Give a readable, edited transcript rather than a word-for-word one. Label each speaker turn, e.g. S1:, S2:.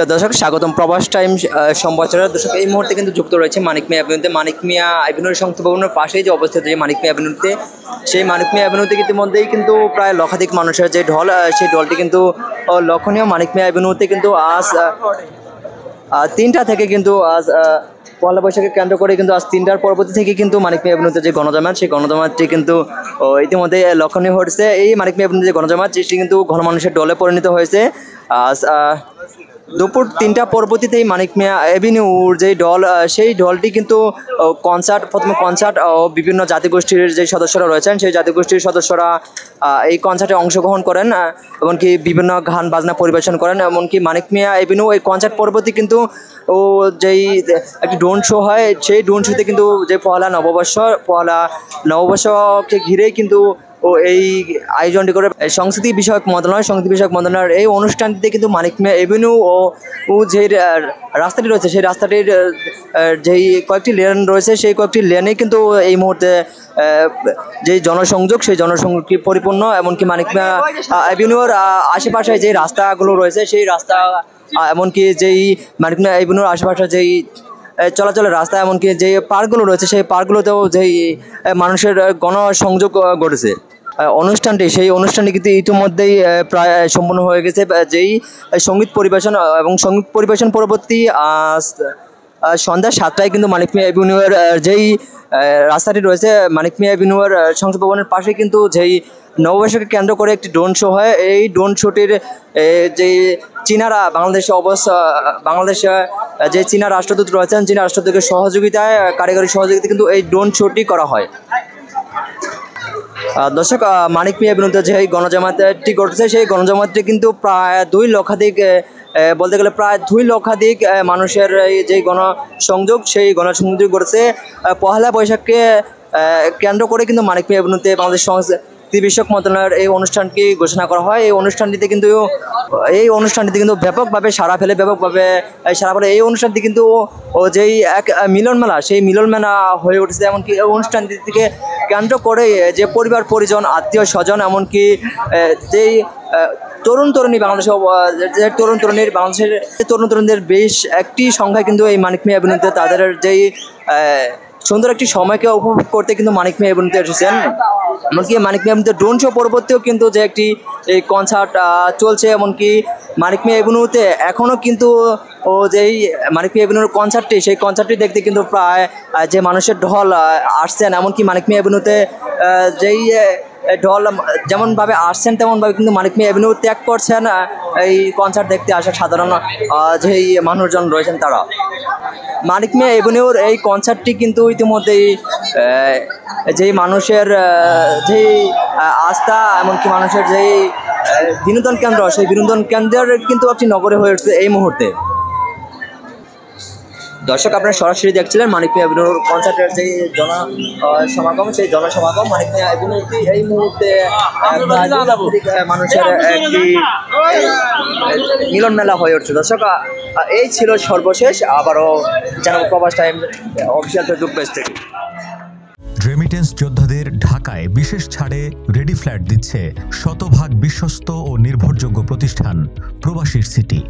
S1: প্রিয় দর্শক, স্বাগতম প্রবাস টাইম সম্প্রচারের দর্শক। এই মুহূর্তে কিন্তু যুক্ত রয়েছে মানিক মিয়া অ্যাভিনিউতে। মানিক মিয়া অ্যাভিনিউর সংস্থা ভবনের পাশেই যে অবস্থিত যে মানিক মিয়া অ্যাভিনিউতে, সেই মানিক মিয়া অ্যাভিনিউতে ইতিমধ্যেই কিন্তু প্রায় লক্ষাধিক মানুষের যে ঢল, সেই ঢলটি কিন্তু লক্ষণীয়। মানিক মিয়া অ্যাভিনিউতে কিন্তু আজ 3টা থেকে কিন্তু আজ পয়লা বৈশাখকে কেন্দ্র করে কিন্তু আজ 3টার পরবর্তী থেকে কিন্তু মানিক মিয়া অ্যাভিনিউতে যে গণজমায়েত, সেই গণজমায়েতটি কিন্তু ইতিমধ্যে লক্ষণীয় হয়েছে। এই মানিক মিয়া অ্যাভিনিউতে যে গণজমায়েত, সেটি কিন্তু ঘনমানুষের দলে পরিণত হয়েছে। আজ দুপুর 3টা পরবর্তীতেই মানিক মিয়া অ্যাভিনিউর যেই দল, সেই দলটি কিন্তু প্রথমে কনসার্ট ও বিভিন্ন জাতিগোষ্ঠীর যে সদস্যরা রয়েছেন, সেই জাতিগোষ্ঠীর সদস্যরা এই কনসার্টে অংশগ্রহণ করেন, এমনকি বিভিন্ন গান বাজনা পরিবেশন করেন। এমনকি মানিক মিয়া অ্যাভিনিউ এই কনসার্ট পরবর্তী কিন্তু যেই একটি ড্রোন শো হয়, সেই ড্রোন শোতে কিন্তু যে পহেলা নববর্ষকে ঘিরেই কিন্তু এই আয়োজনটি করে সংস্কৃতি বিষয়ক মন্ত্রণালয়ের এই অনুষ্ঠানটিতে কিন্তু মানিক মিয়া অ্যাভিনিউ ও যে রাস্তাটি রয়েছে, সেই রাস্তাটির যেই কয়েকটি লেন রয়েছে, সেই কয়েকটি লেনে কিন্তু এই মুহূর্তে যে জনসংযোগ, সেই জনসংযোগটি পরিপূর্ণ। এমনকি মানিক মিয়া অ্যাভিনিউর আশেপাশে যে রাস্তাগুলো রয়েছে, সেই রাস্তা, এমনকি যেই মানিক মিয়া অ্যাভিনিউর আশেপাশে যেই চলাচলের রাস্তা, এমনকি যে পার্কগুলো রয়েছে, সেই পার্কগুলোতেও যেই মানুষের গণসংযোগ ঘটেছে। সেই অনুষ্ঠানটি কিন্তু ইতিমধ্যেই প্রায় সম্পূর্ণ হয়ে গেছে। যেই সঙ্গীত পরিবেশন পরবর্তী সন্ধ্যা 7টায় কিন্তু মানিক মিয়া অ্যাভিনিউয়ের যেই রাস্তাটি রয়েছে, মানিক মিয়া অ্যাভিনিউয়ের সংসদ ভবনের পাশে কিন্তু যেই নববর্ষকে কেন্দ্র করে একটি ড্রোন শো হয়। এই ড্রোন শোটির যেই চীনারা বাংলাদেশে যে চীনা রাষ্ট্রদূত রয়েছেন, চীনা রাষ্ট্রদূতের সহযোগিতায়, কারিগরি সহযোগিতা কিন্তু এই ড্রোন শোটি করা হয়। দর্শক, মানিক মিয়া অ্যাভিনিউতে যে গণজমায়েতটি ঘটেছে, সেই গণজমায়েতটি কিন্তু প্রায় 2 লক্ষাধিক, বলতে গেলে প্রায় 2 লক্ষাধিক মানুষের যে গণসংযোগ, সেই গণসংযোগ ঘটেছে। পহেলা বৈশাখকে কেন্দ্র করে কিন্তু মানিক মিয়া অ্যাভিনিউতে বাংলাদেশ সংস্কৃতি বিষয়ক মন্ত্রণালয়ের এই অনুষ্ঠানটি ঘোষণা করা হয়। এই অনুষ্ঠানটিতে কিন্তু ব্যাপকভাবে সাড়া ফেলে। এই অনুষ্ঠানটি কিন্তু যেই এক মিলন মেলা, সেই মিলন মেলা হয়ে উঠেছে। এমনকি এই অনুষ্ঠানটিকে কেন্দ্র করে যে পরিবার পরিজন, আত্মীয় স্বজন, এমনকি যেই তরুণ তরুণীদের বেশ একটি সংখ্যায় কিন্তু এই মানিক মিয়া অ্যাভিনিউতে তাদের যেই সুন্দর একটি সময়কে উপভোগ করতে কিন্তু মানিক মিয়া অ্যাভিনিউতে এসেছেন। এমনকি মানিক মিয়া অ্যাভিনিউতে ড্রোন শো পরবর্তীও কিন্তু যে একটি এই কনসার্ট চলছে। এমনকি মানিক মিয়া অ্যাভিনিউতে এখনও কিন্তু যেই মানিক মিয়া অ্যাভিনিউর কনসার্টটি, সেই কনসার্টটি দেখতে কিন্তু প্রায় যে মানুষের ঢল আসছেন। এমনকি মানিক মিয়া অ্যাভিনিউতে যেই ঢল যেমনভাবে আসছেন, তেমনভাবে কিন্তু মানিক মিয়া অ্যাভিনিউ ত্যাগ করছেন এই কনসার্ট দেখতে আসা সাধারণ যেই মানুষজন রয়েছেন তারা। মানিক মিয়া অ্যাভিনিউর এই কনসার্টটি কিন্তু ইতিমধ্যেই যেই মানুষের যেই আস্থা, এমনকি মানুষের যেই বিনোদন কেন্দ্র, সেই বিনোদন কেন্দ্রের কিন্তু একটি নগরে হয়ে উঠছে এই মুহূর্তে। দর্শক, আপনারা সরাসরি দেখছিলেন মানিক মিয়া অ্যাভিনিউর কনসার্টের যে জনসমাগম, সেই জনসমাগম মানিক মিয়া অ্যাভিনিউতে এই মুহূর্তে মানুষের একটি মিলন মেলা হয়ে উঠছে। দর্শক, এই ছিল সর্বশেষ। আবারও জানাবো প্রবাস টাইম অফিসিয়াল ফেসবুক পেজ থেকে।
S2: রেমিটেন্স যোদ্ধাদের ঢাকায় বিশেষ ছাড়ে রেডি ফ্ল্যাট দিচ্ছে শতভাগ বিশ্বস্ত ও নির্ভরযোগ্য প্রতিষ্ঠান প্রবাসীর সিটি।